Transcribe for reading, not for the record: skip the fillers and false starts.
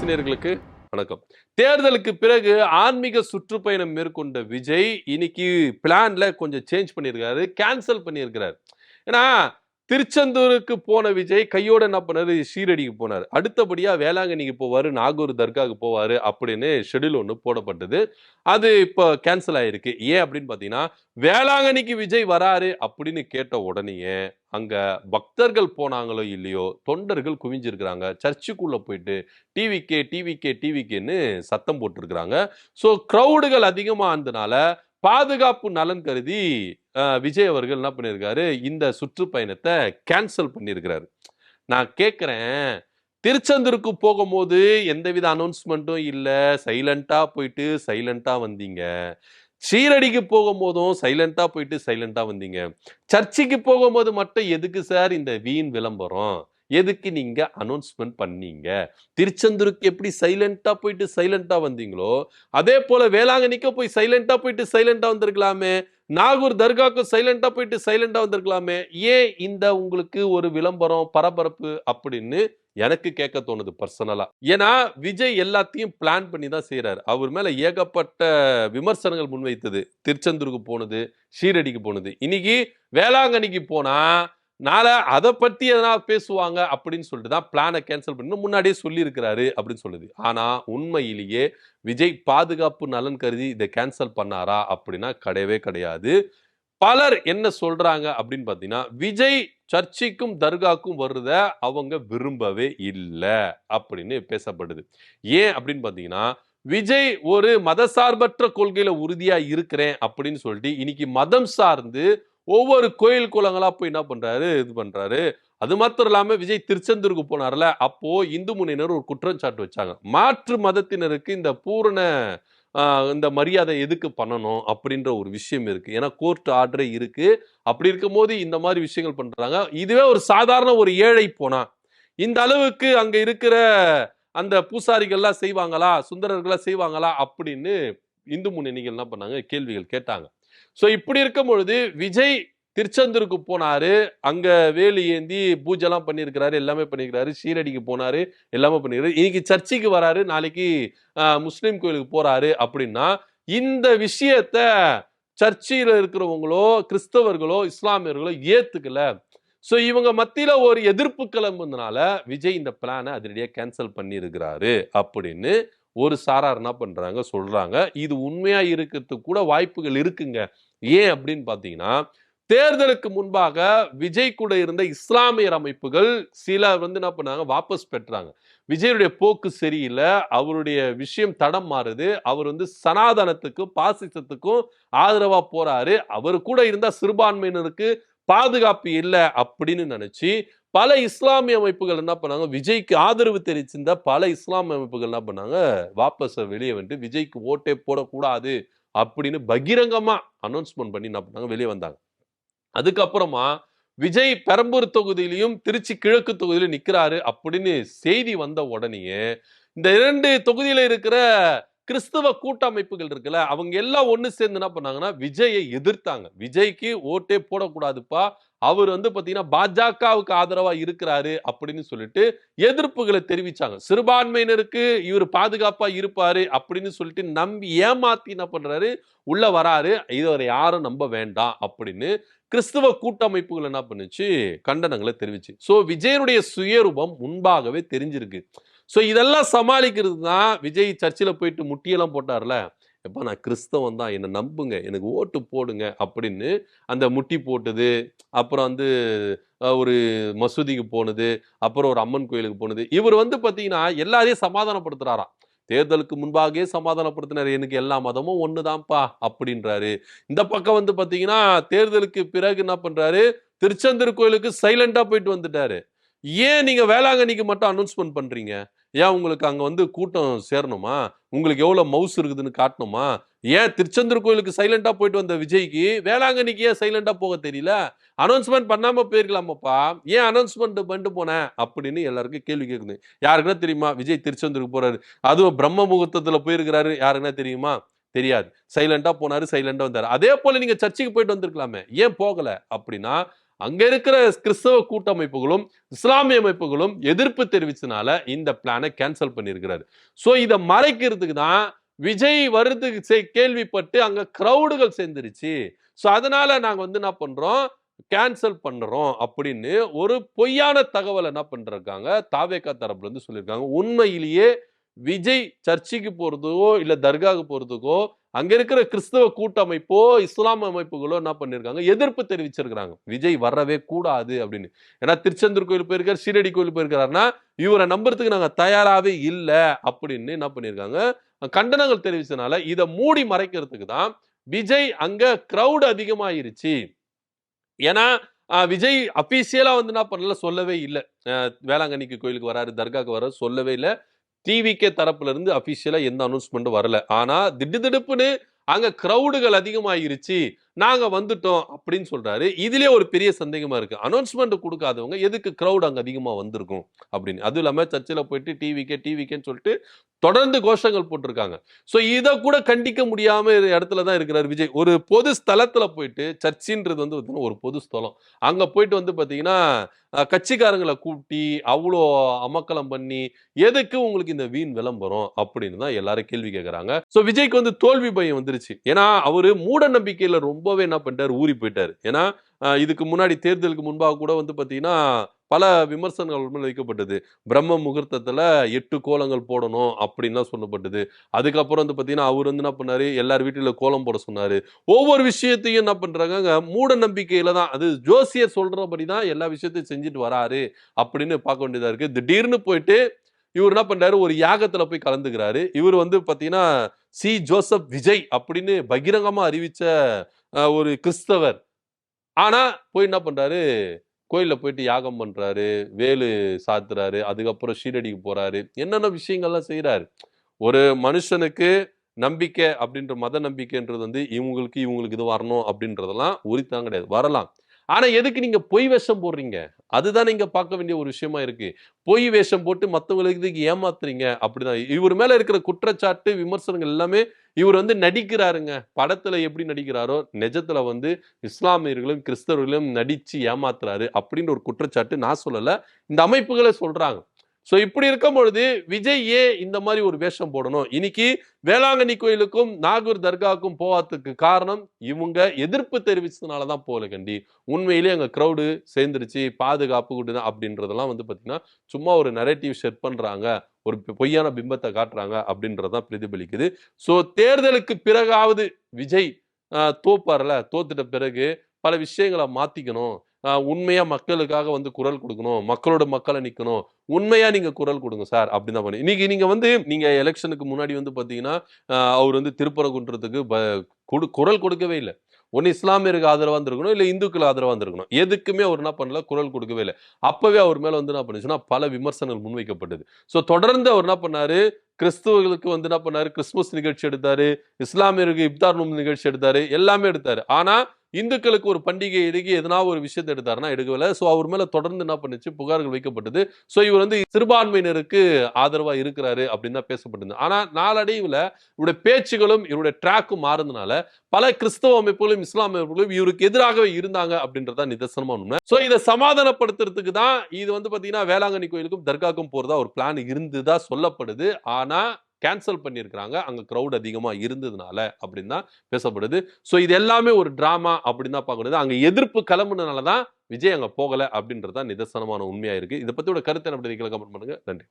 நேயர்களுக்கு வணக்கம். தேர்தலுக்கு பிறகு ஆன்மீக சுற்றுப்பயணம் மேற்கொண்ட விஜய் இன்னைக்கு பிளான்ல கொஞ்சம் சேஞ்ச் பண்ணியிருக்காரு, கேன்சல் பண்ணியிருக்கிறார். ஏன்னா திருச்செந்தூருக்கு போன விஜய் கையோட என்ன பண்ணாரு, ஷீரடிக்கு போனார். அடுத்தபடியா வேளாங்கண்ணிக்கு போவாரு, நாகூர் தர்காவுக்கு போவாரு அப்படின்னு ஷெட்யூல் ஒன்று போடப்பட்டது. அது இப்போ கேன்சல் ஆயிருக்கு. ஏன் அப்படின்னு பார்த்தீங்கன்னா, வேளாங்கண்ணிக்கு விஜய் வராரு அப்படின்னு கேட்ட உடனேயே அங்க பக்தர்கள் போனாங்களோ இல்லையோ, தொண்டர்கள் குவிஞ்சிருக்கிறாங்க. சர்ச்சுக்குள்ள போயிட்டு டிவிகே டிவிகே டிவிகேன்னு சத்தம் போட்டிருக்கிறாங்க. ஸோ கிரௌடுகள் அதிகமா இருந்தனால பாதுகாப்பு நலன் கருதி விஜய் அவர்கள் என்ன பண்ணியிருக்காரு, இந்த சுற்றுப்பயணத்தை கேன்சல் பண்ணியிருக்கிறாரு. நான் கேட்குறேன், திருச்செந்தூருக்கு போகும்போது எந்தவித அனௌன்ஸ்மெண்ட்டும் இல்லை, சைலண்டா போயிட்டு சைலண்டா வந்தீங்க. ஷீரடிக்கு போகும்போதும் சைலண்டா போயிட்டு சைலண்டா வந்தீங்க. சர்ச்சுக்கு போகும்போது மட்டும் எதுக்கு சார் இந்த வீண் விளம்பரம்? எதுக்கு நீங்க அனௌன்ஸ்மெண்ட் பண்ணீங்க? திருச்செந்தூருக்கு எப்படி சைலண்டா போயிட்டு சைலண்டா வந்தீங்களோ, அதே போல வேளாங்கண்ணிக்கு போய் சைலண்டா போயிட்டு சைலண்டா வந்திருக்கலாமே. நாகூர் தர்காவுக்கு சைலண்டா போயிட்டு சைலண்டா வந்திருக்கலாமே. ஏன் இந்த உங்களுக்கு ஒரு விளம்பரம், பரபரப்பு அப்படின்னு எனக்கு கேட்க தோணுது பர்சனலா. ஏன்னா விஜய் எல்லாத்தையும் பிளான் பண்ணி தான் செய்யறாரு. அவர் மேல ஏகப்பட்ட விமர்சனங்கள் முன்வைத்தது. திருச்செந்தூருக்கு போனது, ஷீரடிக்கு போனது. இன்னைக்கு வேளாங்கண்ணிக்கு போனா நாளை அதை பத்தி எதனா பேசுவாங்க அப்படின்னு சொல்லிட்டு தான் பிளானை கேன்சல் பண்ணி முன்னாடியே சொல்லி இருக்கிறாரு அப்படின்னு சொல்லுது. ஆனா உண்மையிலேயே விஜய் பாதுகாப்பு நலன் கருதி இதை கேன்சல் பண்ணாரா அப்படின்னா கிடையவே கிடையாது. பலர் என்ன சொல்றாங்க அப்படின்னு பாத்தீங்கன்னா, விஜய் சர்ச்சுக்கும் தர்காக்கும் வர்றத அவங்க விரும்பவே இல்லை அப்படின்னு பேசப்படுது. ஏன் அப்படின்னு பாத்தீங்கன்னா, விஜய் ஒரு மதசார்பற்ற கொள்கையில உறுதியா இருக்கிறேன் அப்படின்னு சொல்லிட்டு இன்னைக்கு மதம் சார்ந்து ஒவ்வொரு கோயில் குளங்களா போய் என்ன பண்றாரு, இது பண்றாரு. அது மாத்திரம் இல்லாம விஜய் திருச்செந்தூருக்கு போனார்ல, அப்போ இந்து முன்னணியினர் ஒரு குற்றச்சாட்டு வச்சாங்க. மாற்று மதத்தினருக்கு இந்த பூரண இந்த மரியாதை எதுக்கு பண்ணணும் அப்படின்ற ஒரு விஷயம் இருக்கு. ஏன்னா கோர்ட் ஆர்டரே இருக்கு. அப்படி இருக்கும்போது இந்த மாதிரி விஷயங்கள் பண்றாங்க. இதுவே ஒரு சாதாரண ஒரு ஏழை போனா இந்த அளவுக்கு அங்க இருக்கிற அந்த பூசாரிகள்லாம் செய்வாங்களா, சுந்தரர்கள்லாம் செய்வாங்களா அப்படின்னு இந்து முன்னணிகள் என்ன பண்ணாங்க, கேள்விகள் கேட்டாங்க. ஸோ இப்படி இருக்கும் பொழுது விஜய் திருச்செந்தூருக்கு போனாரு, அங்க வேலு ஏந்தி பூஜைலாம் பண்ணியிருக்கிறாரு, எல்லாமே பண்ணியிருக்கிறாரு. ஷீரடிக்கு போனாரு, எல்லாமே பண்ணிருக்காரு. இன்னைக்கு சர்ச்சுக்கு வராரு, நாளைக்கு முஸ்லீம் கோயிலுக்கு போறாரு அப்படின்னா இந்த விஷயத்த சர்ச்சில் இருக்கிறவங்களோ, கிறிஸ்தவர்களோ, இஸ்லாமியர்களோ ஏத்துக்கல. ஸோ இவங்க மத்தியில ஒரு எதிர்ப்பு கிளம்புனால விஜய் இந்த பிளானை அதிரடியாக கேன்சல் பண்ணியிருக்கிறாரு அப்படின்னு ஒரு சாரார் என்ன பண்றாங்க, சொல்றாங்க. இது உண்மையா இருக்கிறதுக்கு கூட வாய்ப்புகள் இருக்குங்க. ஏன் அப்படின்னு பாத்தீங்கன்னா, தேர்தலுக்கு முன்பாக விஜய் கூட இருந்த இஸ்லாமியர் அமைப்புகள் சில என்ன பண்ணாங்க, வாபஸ் பெற்றாங்க. விஜயுடைய போக்கு சரியில்லை, அவருடைய விஷயம் தடம் மாறுது, அவர் சனாதனத்துக்கும் பாசிசத்துக்கும் ஆதரவா போறாரு, அவர் கூட இருந்த சிறுபான்மையினருக்கு பாதுகாப்பு இல்லை அப்படின்னு நினைச்சு பல இஸ்லாமிய அமைப்புகள் என்ன பண்ணாங்க, விஜய்க்கு ஆதரவு தெரிவிச்சிருந்த பல இஸ்லாமிய அமைப்புகள் என்ன பண்ணாங்க, வாபஸ் வெளியே வந்து விஜய்க்கு ஓட்டே போடக்கூடாது அப்படின்னு பகிரங்கமா அனௌன்ஸ்மெண்ட் பண்ணி என்ன பண்ணாங்க, வெளியே வந்தாங்க. அதுக்கப்புறமா விஜய் பெரம்பூர் தொகுதியிலையும் திருச்சி கிழக்கு தொகுதியிலும் நிக்கிறாரு அப்படின்னு செய்தி வந்த உடனேயே இந்த 2 தொகுதியில இருக்கிற கிறிஸ்தவ கூட்டமைப்புகள் இருக்குல்ல, அவங்க எல்லாம் ஒண்ணு சேர்ந்து என்ன பண்ணாங்கன்னா விஜயை எதிர்த்தாங்க. விஜய்க்கு ஓட்டே போடக்கூடாதுப்பா, அவர் பாத்தீங்கன்னா பாஜகவுக்கு ஆதரவா இருக்கிறாரு அப்படின்னு சொல்லிட்டு எதிர்ப்புகளை தெரிவிச்சாங்க. சிறுபான்மையினருக்கு இவர் பாதுகாப்பா இருப்பாரு அப்படின்னு சொல்லிட்டு நம்பி ஏமாத்தி என்ன பண்றாரு, உள்ள வராரு. இவரை யாரும் நம்ப வேண்டாம் அப்படின்னு கிறிஸ்தவ கூட்டமைப்புகள் என்ன பண்ணுச்சு, கண்டனங்களை தெரிவிச்சு. சோ விஜயனுடைய சுயரூபம் முன்பாகவே தெரிஞ்சிருக்கு. ஸோ இதெல்லாம் சமாளிக்கிறது தான் விஜய் சர்ச்சில் போயிட்டு முட்டியெல்லாம் போட்டார்ல, எப்போ நான் கிறிஸ்தவன் தான், என்னை நம்புங்க, எனக்கு ஓட்டு போடுங்க அப்படின்னு அந்த முட்டி போட்டது, அப்புறம் ஒரு மசூதிக்கு போனது, அப்புறம் ஒரு அம்மன் கோயிலுக்கு போனது. இவர் பார்த்தீங்கன்னா எல்லாரையும் சமாதானப்படுத்துறாராம். தேர்தலுக்கு முன்பாகவே சமாதானப்படுத்தினார், எனக்கு எல்லா மதமும் ஒண்ணுதான்ப்பா அப்படின்றாரு. இந்த பக்கம் பார்த்தீங்கன்னா தேர்தலுக்கு பிறகு என்ன பண்றாரு, திருச்செந்தூர் கோயிலுக்கு சைலண்டா போயிட்டு வந்துட்டாரு. ஏன் நீங்க வேளாங்கண்ணிக்கு மட்டும் அனௌன்ஸ்மெண்ட் பண்றீங்க? ஏன் உங்களுக்கு அங்க கூட்டம் சேரணுமா? உங்களுக்கு எவ்வளவு மவுஸ் இருக்குதுன்னு காட்டணுமா? ஏன் திருச்செந்தூர் கோயிலுக்கு சைலண்டா போயிட்டு வந்த விஜய்க்கு வேளாங்கண்ணிக்கு ஏன் சைலண்டா போக தெரியல? அனௌன்ஸ்மெண்ட் பண்ணாம போயிருக்கலாமாப்பா, ஏன் அனௌன்ஸ்மெண்ட் பண்ணிட்டு போன அப்படின்னு எல்லாருக்கும் கேள்வி கேட்குது. யாருக்குன்னா தெரியுமா விஜய் திருச்செந்தூருக்கு போறாரு, அதுவும் பிரம்ம முகூர்த்தத்துல போயிருக்கிறாரு, யாருன்னா தெரியுமா? தெரியாது. சைலண்டா போனாரு, சைலண்டா வந்தாரு. அதே போல நீங்க சர்ச்சுக்கு போயிட்டு வந்திருக்கலாமே, ஏன் போகல அப்படின்னா அங்க இருக்கிற கிறிஸ்தவ கூட்டமைப்புகளும் இஸ்லாமிய அமைப்புகளும் எதிர்ப்பு தெரிவிச்சனால இந்த பிளானை கேன்சல் பண்ணியிருக்கிறாரு. சோ இதை மறைக்கிறதுக்கு தான் விஜய் வருதுக்கு கேள்விப்பட்டு அங்க கிரௌடுகள் சேர்ந்துருச்சு. சோ அதனால நாங்க என்ன பண்றோம், கேன்சல் பண்றோம் அப்படின்னு ஒரு பொய்யான தகவல் என்ன பண்றாங்க தாவேகா தரப்புல இருந்து சொல்லியிருக்காங்க. உண்மையிலேயே விஜய் சர்ச்சுக்கு போறதுக்கோ இல்ல தர்காவுக்கு போறதுக்கோ அங்க இருக்கிற கிறிஸ்தவ கூட்டமைப்போ இஸ்லாம் அமைப்புகளோ என்ன பண்ணிருக்காங்க, எதிர்ப்பு தெரிவிச்சிருக்காங்க. விஜய் வரவே கூடாது அப்படின்னு. ஏன்னா திருச்செந்தூர் கோயில் போயிருக்காரு, ஷீரடி கோயில் போயிருக்காருன்னா இவரை நம்புறதுக்கு நாங்க தயாராகவே இல்லை அப்படின்னு என்ன பண்ணிருக்காங்க, கண்டனங்கள் தெரிவிச்சனால இதை மூடி மறைக்கிறதுக்கு தான் விஜய் அங்க கிரௌட் அதிகமாயிருச்சு. ஏன்னா விஜய் அபிஷியலா என்ன பண்ணல, சொல்லவே இல்லை. வேளாங்கண்ணிக்கு கோயிலுக்கு வராரு, தர்காக்கு வராரு சொல்லவே இல்லை. டிவிகே தரப்புல இருந்து அபிஷியலா எந்த அனௌன்ஸ்மெண்ட்டும் வரல. ஆனா திடுதிடுப்புன்னு அங்க கிரௌடுகள் அதிகமாயிருச்சு, நாங்க வந்துட்டோம் அப்படின்னு சொல்றாரு. இதுலயே ஒரு பெரிய சந்தேகமா இருக்கு. அனௌன்ஸ்மெண்ட் கொடுக்காதவங்க எதுக்கு கிரௌட் அங்க அதிகமா வந்திருக்கும் அப்படின்னு. அதுவும் இல்லாம சர்ச்சில் போயிட்டு டிவிகேன்னு சொல்லிட்டு தொடர்ந்து கோஷங்கள் போட்டிருக்காங்க. சோ இதை கூட கண்டிக்க முடியாம இடத்துல தான் இருக்கிறார் விஜய். ஒரு பொது ஸ்தலத்துல போயிட்டு, சர்ச்சின்றது ஒரு பொது ஸ்தலம், அங்க போயிட்டு பாத்தீங்கன்னா கட்சிக்காரங்களை கூட்டி அவ்வளோ அமக்கலம் பண்ணி எதுக்கு உங்களுக்கு இந்த வீண் விளம்பரம் அப்படின்னு தான் எல்லாரும் கேள்வி கேட்கறாங்க. சோ விஜய்க்கு தோல்வி பயம் வந்துருச்சு. ஏன்னா அவரு மூட நம்பிக்கையில ரொம்பவே என்ன பண்ணிட்டாரு, ஊறி போயிட்டாரு. ஏன்னா இதுக்கு முன்னாடி தேர்தலுக்கு முன்பாக கூட பாத்தீங்கன்னா பல விமர்சனங்கள் வைக்கப்பட்டது. பிரம்ம முகூர்த்தத்துல 8 கோலங்கள் போடணும் அப்படின்லாம் சொல்லப்பட்டது. அதுக்கப்புறம் பாத்தீங்கன்னா அவர் என்ன பண்ணாரு, எல்லார் வீட்டில கோலம் போட சொன்னாரு. ஒவ்வொரு விஷயத்தையும் என்ன பண்றாங்க, மூட நம்பிக்கையில தான், அது ஜோசியர் சொல்றபடி தான் எல்லா விஷயத்தையும் செஞ்சுட்டு வராரு அப்படின்னு பார்க்க வேண்டியதா இருக்கு. திடீர்னு போயிட்டு இவர் என்ன பண்றாரு, ஒரு யாகத்துல போய் கலந்துக்கிறாரு. இவர் பாத்தீங்கன்னா சி ஜோசப் விஜய் அப்படின்னு பகிரங்கமா அறிவிச்ச ஒரு கிறிஸ்தவர். ஆனா போய் என்ன பண்றாரு, கோயில்ல போயிட்டு யாகம் பண்றாரு, வேலு சாத்துறாரு, அதுக்கப்புறம் ஷீரடிக்கு போறாரு, என்னென்ன விஷயங்கள்லாம் செய்யறாரு. ஒரு மனுஷனுக்கு நம்பிக்கை அப்படின்ற மத நம்பிக்கைன்றது இவங்களுக்கு இது வரணும் அப்படின்றதெல்லாம் உரித்தான் கிடையாது, வரலாம். ஆனா எதுக்கு நீங்க பொய் வேஷம் போடுறீங்க, அதுதான் நீங்க பார்க்க வேண்டிய ஒரு விஷயமா இருக்கு. பொய் வேஷம் போட்டு மத்தவங்களுக்கு ஏமாத்துறீங்க. அப்படிதான் இவர் மேல இருக்கிற குற்றச்சாட்டு விமர்சனங்கள் எல்லாமே இவர் நடிக்கிறாருங்க. படத்துல எப்படி நடிக்கிறாரோ நிஜத்துல இஸ்லாமியர்களும் கிறிஸ்தவர்களும் நடிச்சு ஏமாத்துறாரு அப்படின்ற ஒரு குற்றச்சாட்டு நான் சொல்லல, இந்த அமைப்புகளே சொல்றாங்க. சோ இப்படி இருக்கும் பொழுது விஜய் ஏன் இந்த மாதிரி ஒரு வேஷம் போடணும்? இன்னைக்கு வேளாங்கண்ணி கோயிலுக்கும் நாகூர் தர்காவுக்கும் போவதுக்கு காரணம் இவங்க எதிர்ப்பு தெரிவிச்சதுனாலதான் போல கண்டி. உண்மையிலேயே அங்க கிரௌடு சேர்ந்துருச்சு, பாதுகாப்பு கூட்டுதான் அப்படின்றதெல்லாம் பாத்தீங்கன்னா சும்மா ஒரு நரேட்டிவ் செட் பண்றாங்க, ஒரு பொய்யான பிம்பத்தை காட்டுறாங்க அப்படின்றதான் பிரதிபலிக்குது. சோ தேர்தலுக்கு பிறகாவது விஜய் தோப்பார்ல, தோத்துட்ட பிறகு பல விஷயங்களை மாத்திக்கணும், உண்மையா மக்களுக்காக குரல் கொடுக்கணும், மக்களோட மக்களை நிக்கணும், உண்மையா நீங்க குரல் கொடுங்க சார் அப்படின்னு தான் பண்ணி. இன்னைக்கு நீங்க எலெக்ஷனுக்கு முன்னாடி பாத்தீங்கன்னா அவர் திருப்பரங்குன்றத்துக்கு குரல் கொடுக்கவே இல்லை. ஒன்னு இஸ்லாமியருக்கு ஆதரவா இருந்திருக்கணும், இல்ல இந்துக்கள் ஆதரவா இருந்திருக்கணும். எதுக்குமே அவர் என்ன பண்ணல, குரல் கொடுக்கவே இல்லை. அப்பவே அவர் மேல என்ன பண்ணுச்சுன்னா பல விமர்சனங்கள் முன்வைக்கப்பட்டது. சோ தொடர்ந்து அவர் என்ன பண்ணாரு, கிறிஸ்துவர்களுக்கு என்ன பண்ணாரு, கிறிஸ்துமஸ் நிகழ்ச்சி எடுத்தாரு, இஸ்லாமியருக்கு இப்தார் நோன்பு நிகழ்ச்சி எடுத்தாரு, எல்லாமே எடுத்தாரு. ஆனா இந்துக்களுக்கு ஒரு பண்டிகை எதுக்கு எதனா ஒரு விஷயத்தை எடுத்தாருன்னா எடுக்கவில்லை. சோ அவர் மேல தொடர்ந்து என்ன பண்ணுச்சு, புகார்கள் வைக்கப்பட்டது. சோ இவர் சிறுபான்மையினருக்கு ஆதரவா இருக்கிறாரு அப்படின்னு தான் பேசப்பட்டது. ஆனா நாளடைவுல இவருடைய பேச்சுகளும் இவருடைய ட்ராக்கும் மாறுறதுனால பல கிறிஸ்தவ அமைப்புகளும் இஸ்லாமிய அமைப்புகளும் இவருக்கு எதிராகவே இருந்தாங்க அப்படின்றதா நிதர்சனமான உண்மை. சோ இதை சமாதானப்படுத்துறதுக்கு தான் இது பாத்தீங்கன்னா வேளாங்கண்ணி கோயிலுக்கும் தர்காக்கும் போறதா ஒரு பிளான் இருந்துதா சொல்லப்படுது. ஆனா கேன்சல் பண்ணியிருக்கிறாங்க, அங்க கிரௌட் அதிகமா இருந்ததுனால அப்படின்னு தான் பேசப்படுது. சோ இது எல்லாமே ஒரு டிராமா அப்படின்னு தான் பார்க்கணும். அங்க எதிர்ப்பு கிளம்புனதுனால தான் விஜய் அங்க போகல அப்படின்றது தான் நிதர்சனமான உண்மையா இருக்கு. இதை பத்தியோட கருத்து என்ன கமெண்ட் பண்ணுங்க. நன்றி.